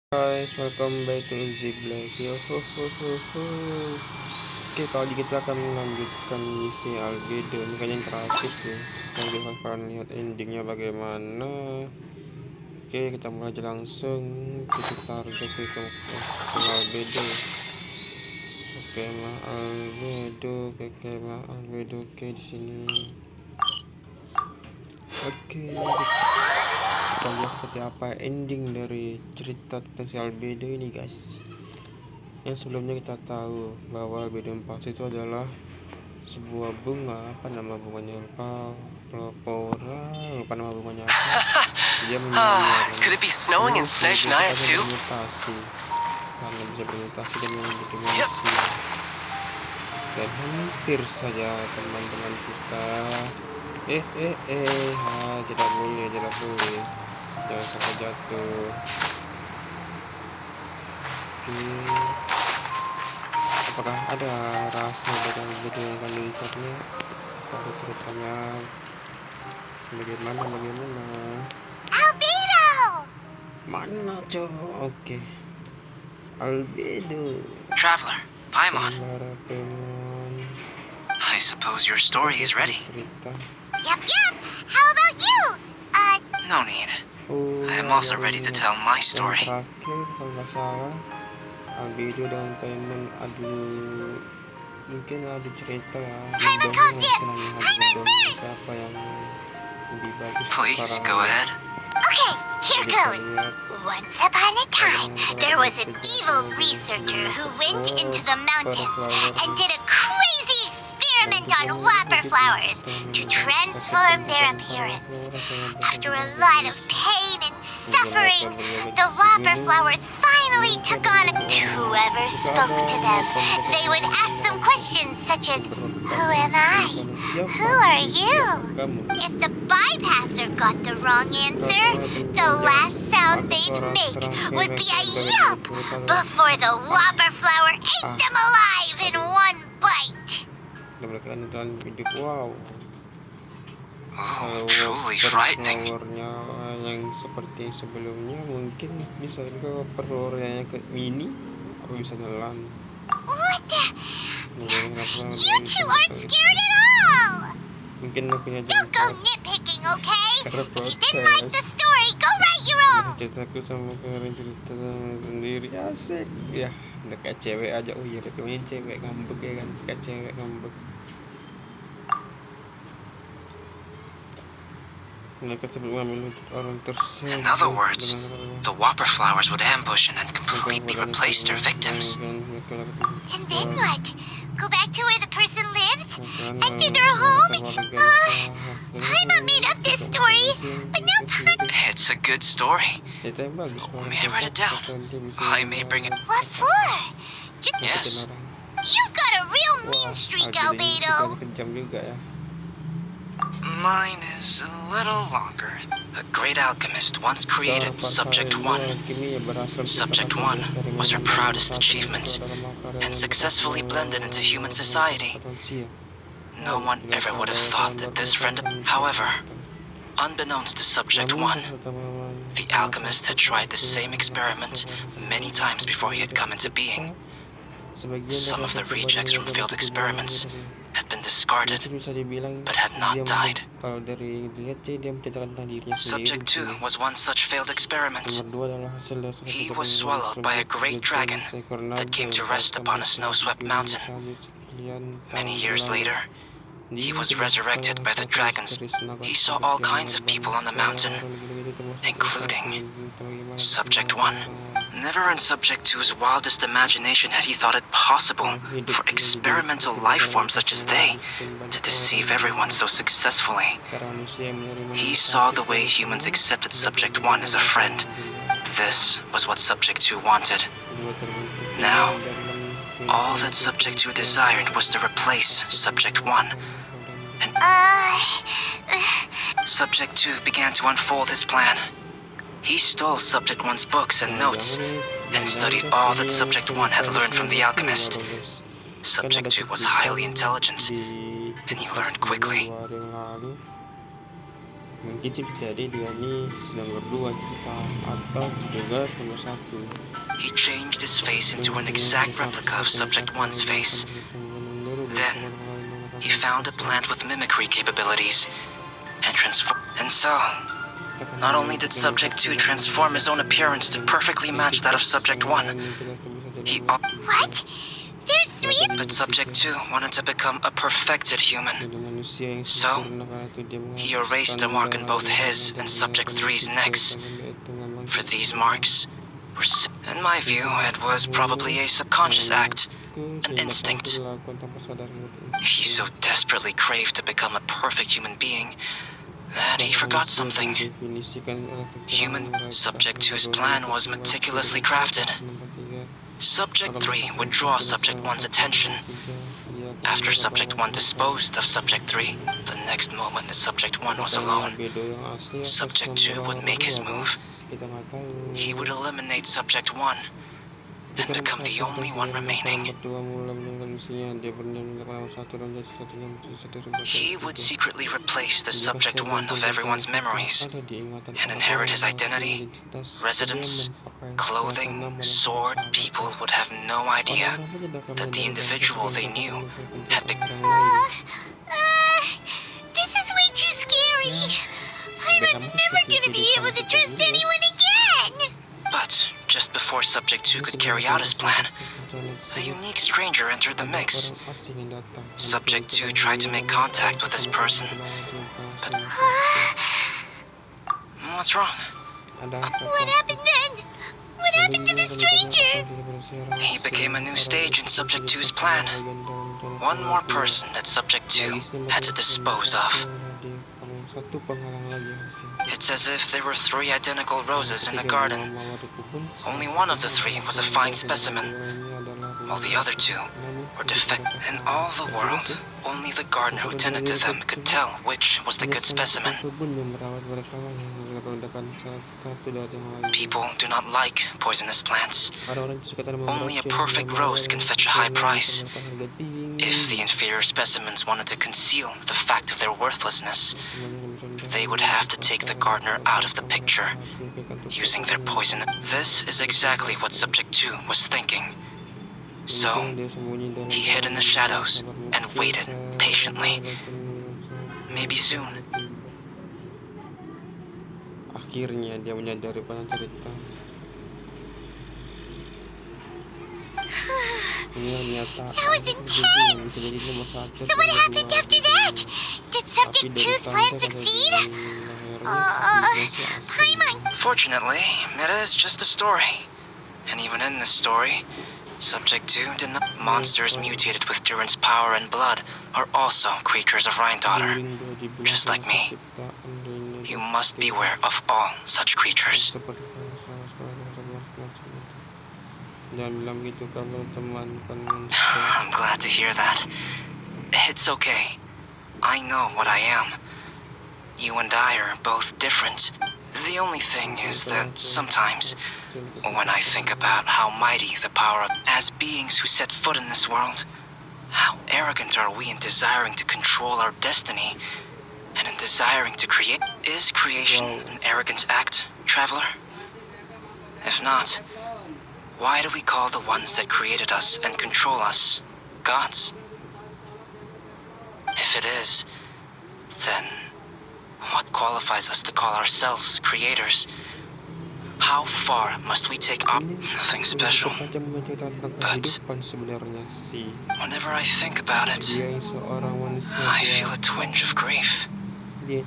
Guys, welcome back to Easy Black. Yo, Oke, kali kita akan melanjutkan misi Albedo. Ini kayaknya yang terakhir sih. Kita akan lihat endingnya bagaimana. Oke, kita mulai aja langsung. Kita target ke Albedo. Oke, Albedo. Oke, di sini. Oke. Kita lihat seperti apa ending dari cerita tentang si Albedo ini, guys. Yang sebelumnya kita tahu bahwa albedo 4 itu adalah sebuah bunga. Apa nama bunganya? Lupa nama bunganya apa. Dia Could it be snowing in Snezhnaya too? Karena bisa bermutasi dan menjadi manusia. Dan hampir saja teman-teman kita tidak boleh jangan sampai jatuh. Apakah ada rasa dari albedo yang akan diungkapnya? Tahu ceritanya bagaimana Albedo! Mana Oke. Albedo. Traveler, Paimon. I suppose your story is ready. Yep. How about you? No need. I am also ready to tell my story. Terakhir, kalau nggak salah, Albedo dengan Paimon mungkin adu cerita ya. Paimon first! Siapa yang lebih bagus? Please go ahead. Okay, here goes. Once upon a time, there was an evil researcher who went into the mountains and did a crazy experiment on whopper flowers to transform their appearance. After a lot of pain and suffering, the whopper flowers finally took on whoever spoke to them. They would ask them questions such as, "Who am I? Who are you?" If the bypasser got the wrong answer, the last sound they'd make would be a yelp before the whopper flower ate them alive in one bite. Wow. Oh, truly frightening. Flowernya yang seperti sebelumnya mungkin bisa ke flowernya ke mini apa bisa nyelam. What the? You two aren't scared at all! Mungkin punya Don't go nitpicking, okay? If you didn't write the story, go write your own! Ceritaku sama kemarin cerita sendiri asik. Ya, udah kayak cewek aja. Oh iya, tapi cewek ngambek ya kan. Kayak cewek ngambek. In other words, the whopper flowers would ambush and then completely replace their victims. And then what? Go back to where the person lives? Enter their home? Paimon made up this story, but now It's a good story. May I write it down? I may bring it. What for? Yes. You've got a real mean streak, Albedo. Mine is a little longer. A great alchemist once created Subject 1. Subject 1 was her proudest achievement, and successfully blended into human society. No one ever would have thought that this friend... However, unbeknownst to Subject 1, the alchemist had tried the same experiment many times before he had come into being. Some of the rejects from failed experiments had been discarded, but had not died. Subject 2 was one such failed experiment. He was swallowed by a great dragon that came to rest upon a snow-swept mountain. Many years later, he was resurrected by the dragons. He saw all kinds of people on the mountain, including Subject 1. Never in Subject 2's wildest imagination had he thought it possible for experimental life forms such as they to deceive everyone so successfully. He saw the way humans accepted Subject 1 as a friend. This was what Subject 2 wanted. Now, all that Subject 2 desired was to replace Subject 1. And Subject 2 began to unfold his plan. He stole Subject 1's books and notes, and studied all that Subject 1 had learned from the alchemist. Subject 2 was highly intelligent, and he learned quickly. Mungkin sih jadi dia nih sedang berdua kita atau juga nomor satu. He changed his face into an exact replica of Subject 1's face. Then, he found a plant with mimicry capabilities and so, not only did Subject 2 transform his own appearance to perfectly match that of Subject 1, What? There's 3? but Subject 2 wanted to become a perfected human. So, he erased a mark in both his and Subject 3's necks. For these marks were, in my view, it was probably a subconscious act, an instinct. He so desperately craved to become a perfect human being that he forgot something. Subject 2's plan was meticulously crafted. Subject 3 would draw Subject 1's attention. After Subject 1 disposed of Subject 3, the next moment that Subject 1 was alone, Subject 2 would make his move. He would eliminate Subject 1 and become the only one remaining. He would secretly replace the Subject 1 of everyone's memories and inherit his identity, residence, clothing, sword. People would have no idea that the individual they knew had become. This is way too scary. I'm never gonna be able to trust anyone again. But just before Subject 2 could carry out his plan, a unique stranger entered the mix. Subject 2 tried to make contact with this person, but what's wrong? What happened then? What happened to the stranger? He became a new stage in Subject 2's plan. One more person that Subject 2 had to dispose of. It's as if there were 3 identical roses in a garden. Only one of the 3 was a fine specimen, while the other 2 were defective. In all the world, only the gardener who tended to them could tell which was the good specimen. People do not like poisonous plants. Only a perfect rose can fetch a high price. If the inferior specimens wanted to conceal the fact of their worthlessness, they would have to take the gardener out of the picture, using their poison. This is exactly what Subject 2 was thinking. So, he hid in the shadows and waited patiently. Maybe soon. Akhirnya dia menyadari pada cerita. That was intense. So what happened after that? Did Subject 2's plan succeed? Paimon. Fortunately, it is just a story. And even in this story, Subject 2 did not. Monsters mutated with Durin's power and blood are also creatures of Rhine-Daughter, just like me. You must beware of all such creatures. I'm glad to hear that. It's okay. I know what I am. You and I are both different. The only thing is that sometimes, when I think about how mighty the power of as beings who set foot in this world, how arrogant are we in desiring to control our destiny, and in desiring to create. Is creation an arrogant act, traveler? If not, why do we call the ones that created us and control us gods? If it is, then what qualifies us to call ourselves creators? How far must we take up? Nothing special. But whenever I think about it, I feel a twinge of grief. Poor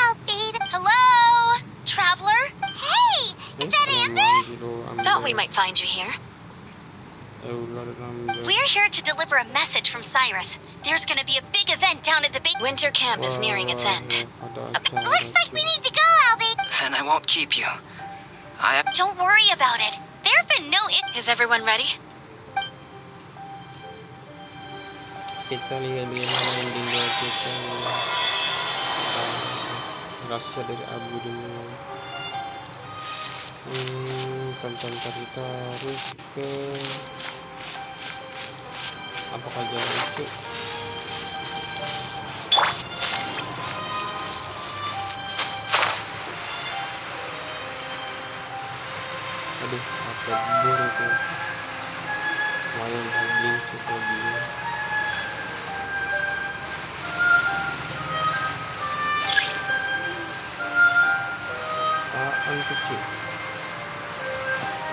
Albedo. Hello? Traveler? Hey! Is that Amber? Thought we might find you here. We're here to deliver a message from Cyrus. There's gonna be a big event down at the base. Winter camp is nearing its end. Looks like we need to go, Albedo. Then I won't keep you. Don't worry about it. There have been no Is everyone ready? Kita lihat bagaimana ending dari kita. Rahasia dari Abu dimulai. Tonton kita harus ke Apakah jalan cu? Aduh, apa bur itu? Lumayan jogging cu, jogging. Apaan tuh cu?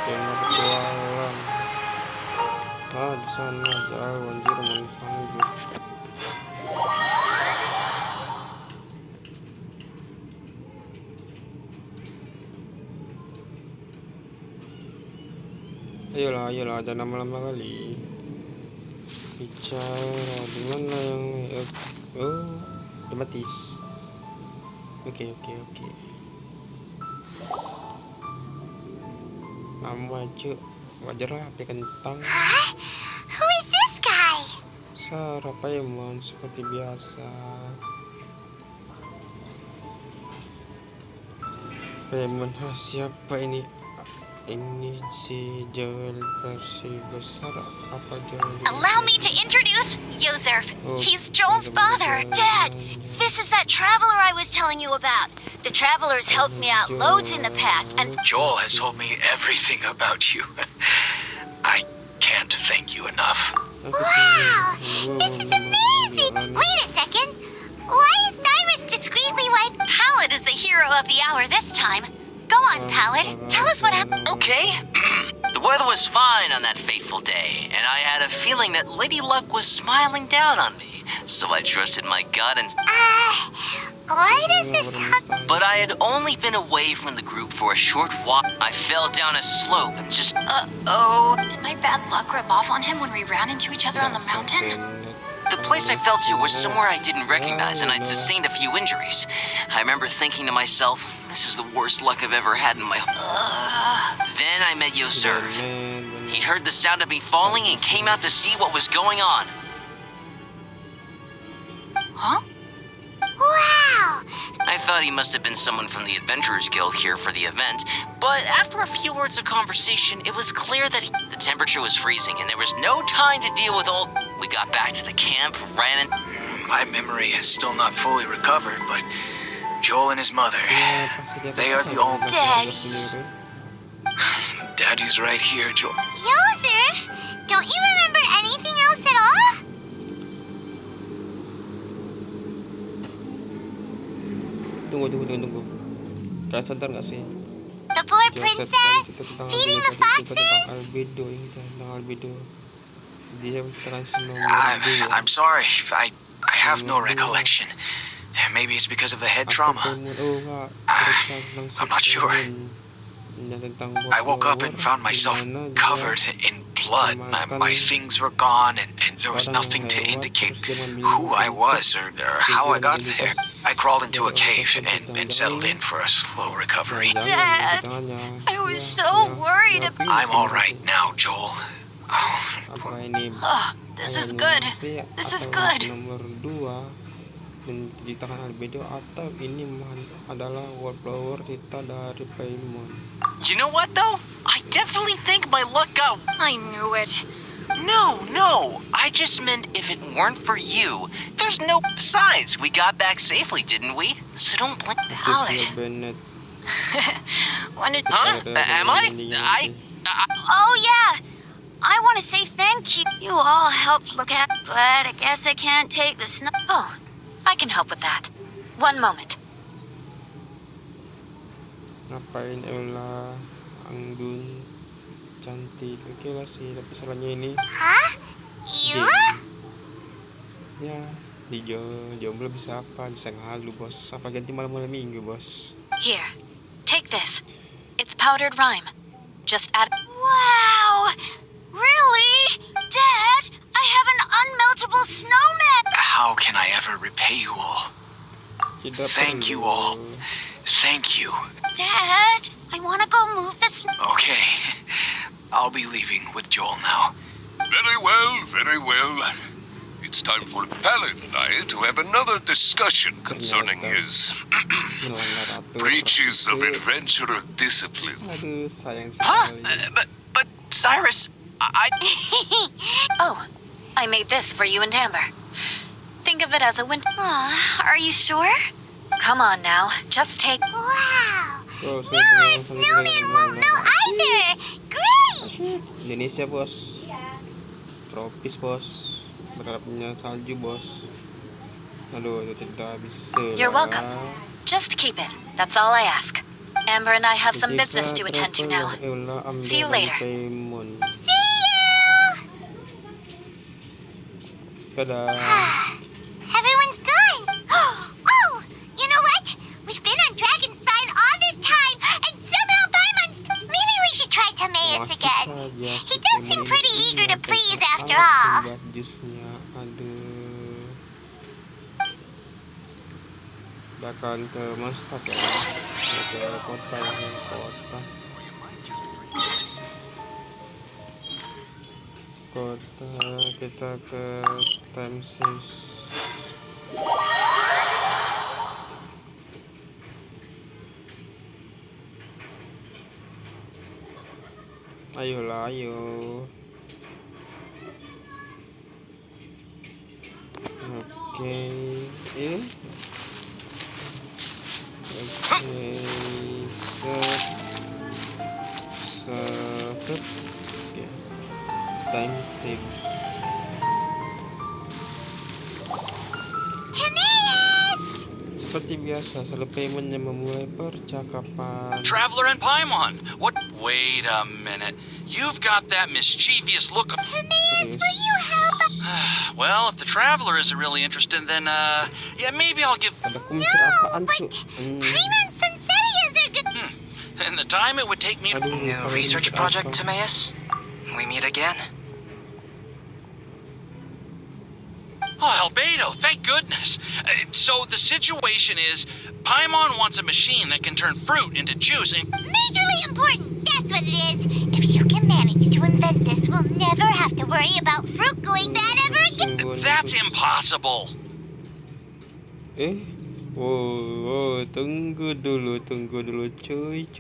Kayak mau petualang. Ah, di sana jauh anjir, mau sana gue. Ayolah, jangan lama-lama kali. Bicara di mana yang otomatis. Oke. Lama cu, wajar lah api kentang. Huh? Who is this guy? Sarah Paimon seperti biasa. Paimon, siapa ini? Ini si Joel versi besar apa Joel? Allow me to introduce Yosef. Oh, He's Joel's father. Dad, this is that traveler I was telling you about. The traveler's helped me out loads in the past, and Joel has told me everything about you. I can't thank you enough. wow, this is amazing. Wait a second. Why is Cyrus discreetly wiped? Pallet is the hero of the hour this time. Go on, Pallet. Tell us what happened. Okay. The weather was fine on that fateful day, and I had a feeling that Lady Luck was smiling down on me. So I trusted my gut and... Why does this happen? But I had only been away from the group for a short while. I fell down a slope and just... Uh-oh. Did my bad luck rub off on him when we ran into each other on the mountain? The place I fell to was somewhere I didn't recognize, and I'd sustained a few injuries. I remember thinking to myself, this is the worst luck I've ever had in my... Then I met Yosef. He'd heard the sound of me falling and came out to see what was going on. Huh? Wow. I thought he must have been someone from the Adventurers Guild here for the event, but after a few words of conversation, it was clear that the temperature was freezing and there was no time to deal with all... We got back to the camp, ran in... My memory has still not fully recovered, but Joel and his mother, they are the only... Daddy. Daddy's right here, Joel. Yosef, don't you remember anything else at all? Tunggu. Kalian sadar nggak sih? The poor Jelasan princess kita tentang feeding the Albedo, kita tentang foxes? Albedo, ini tentang Albedo. Dia menceritakan si nomor I'm sorry, I have no recollection. Maybe it's because of the head trauma. I'm not sure. I woke up and found myself covered in blood. My things were gone, and there was nothing to indicate who I was or how I got there. I crawled into a cave and settled in for a slow recovery. Dad, I was so worried about... I'm all right now, Joel. Apakah ini this is good. This is good. Nomor 2 di tangan Albedo, atau ini adalah wallflower cerita dari Paimon? You know what, though? I definitely think my luck got... I knew it. No. I just meant if it weren't for you, there's no... Besides, we got back safely, didn't we? So don't blame... Pallet. Bennett. When did... Huh? Am I? Oh, yeah. I want to say thank you. You all helped look at... But I guess I can't take the snow... Oh, I can help with that. One moment. Ngapain Ella Anggun cantik? Oke lah sih, tapi salahnya ini Hah? You? ya di jomblo bisa apa? Bisa ngalu bos. Apa ganti malam-malam minggu bos? Here, take this. It's powdered rhyme. Just add... Wow! Really? Dad, I have an unmeltable snowman! How can I ever repay you all? Tidak Thank you perlu. all. Thank you. Dad, I want to go move the snow. Okay, I'll be leaving with Joel now. Very well. It's time for Pallet and I to have another discussion concerning his Melanggar aturan. breaches of adventurer discipline. Aduh, sayang Huh? sekali. But Cyrus, I... Oh, I made this for you and Amber. Think of it as a win. Aw, are you sure? Come on now, just take... Wow. Oh, No, our snowman won't melt either. Great. Indonesia, bos. Tropis, bos. Berharapnya salju, bos. Aduh, itu tidak bisa. You're welcome. Just keep it. That's all I ask. Amber and I have some business to attend to now. See you later. See you. Dadah. Everyone's gone. Oh, you know what? We've been on Dragon's Spine all this time, and somehow Paimon's... Maybe we should try Timaeus again. He does seem pretty eager to please after all. Buat jusnya, aduh. Bakalan ke Mustad ya. Ke kota ya, kota kita ke time 6. Ayolah, ayo. Oke, oke, time 6. Seperti biasa, selalu Paimon yang memulai percakapan. Traveler and Paimon, what? Wait a minute. You've got that mischievous look. Timaeus, will you help us? Well, if the Traveler isn't really interested, then, yeah, maybe I'll give... Ada kumcer apaan but tuh? Paimon's Senseias are good. And the time it would take me to... New research project, Timaeus? We meet again? Oh, Albedo, thank goodness. So the situation is, Paimon wants a machine that can turn fruit into juice and... Majorly important, that's what it is. If you can manage to invent this, we'll never have to worry about fruit going bad ever again. That's impossible. Wow, tunggu dulu, cuy,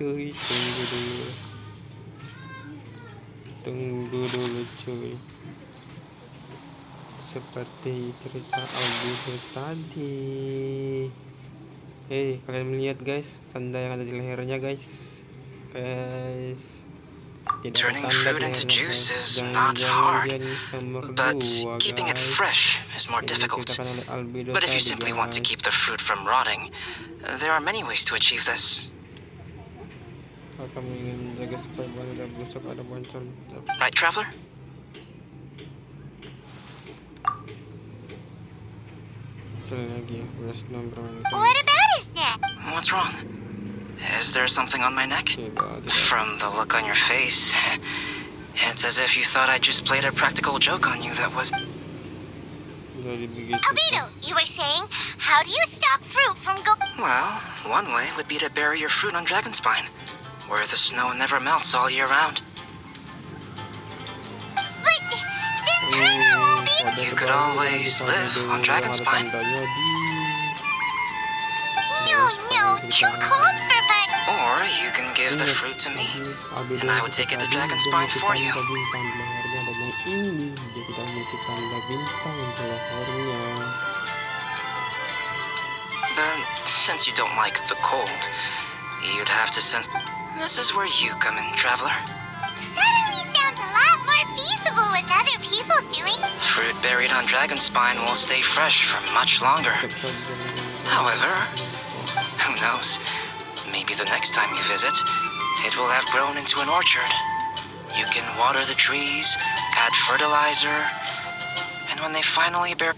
tunggu dulu, cuy. Seperti cerita Albedo tadi. Kalian melihat guys, tanda yang ada di lehernya guys. Turning fruit into juice is not hard, but keeping it fresh is more difficult. But if you simply want to keep the fruit from rotting, there are many ways to achieve this. Right, Traveler? What about his neck? What's wrong? Is there something on my neck? From the look on your face, it's as if you thought I just played a practical joke on you that was... Albedo, you were saying, how do you stop fruit from Well, one way would be to bury your fruit on Dragonspine, where the snow never melts all year round. But then Paimon won't be... You could always live on Dragonspine. No, too cold for Paimon. Or you can give the fruit to me, and I would take it to Dragonspine for you. But since you don't like the cold, you'd have to sense... This is where you come in, Traveler. Suddenly sounds a lot more feasible with other people doing... Fruit buried on Dragonspine will stay fresh for much longer. However, who knows? Maybe the next time you visit, it will have grown into an orchard. You can water the trees, add fertilizer, and when they finally bear...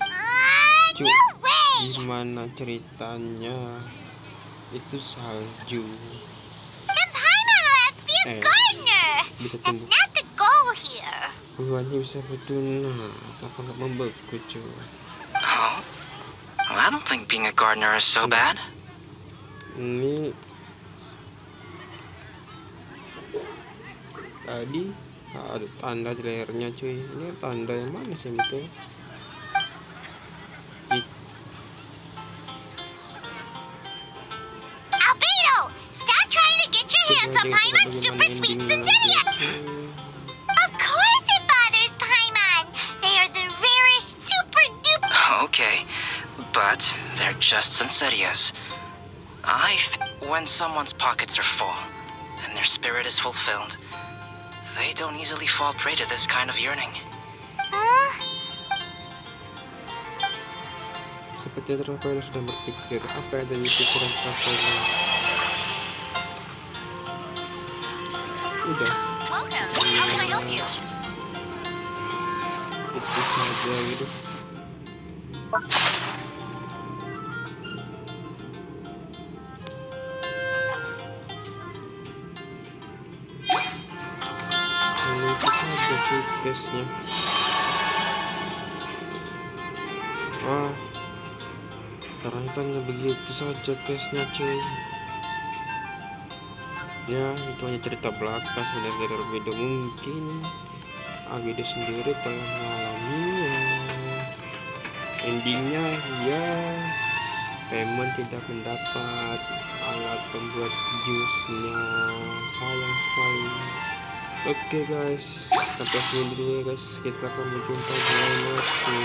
no way! Gimana ceritanya? Itu salju. Then Paimon will have to be a gardener. That's not the goal here. Buahnya bisa bertunas, apa nggak membeku, cuy? Oh? Well, I don't think being a gardener is so bad. Ini tadi ada tanda di lehernya, cuy. Ini tanda yang mana sih betul? Albedo, stop trying to get your hands on Paimon's super sweet Senseias. Of course it bothers Paimon. They are the okay, but they're just Sanserias. When someone's pockets are full, and their spirit is fulfilled, they don't easily fall prey to this kind of yearning. Seperti traveler sedang berpikir, apa yang ada di pikiran traveler? Udah. Welcome. How can I help you? Itu saja gitu. Itu saja case-nya. Ternyata begitu saja case-nya cuy. Ya, itu hanya cerita belaka sebenarnya dari Albedo. Mungkin Albedo sendiri telah mengalaminya. Endingnya ya Payment tidak mendapat alat pembuat jusnya. Sayang sekali. Oke guys, sampai sini dulu ya guys. Kita akan berjumpa di lain waktu.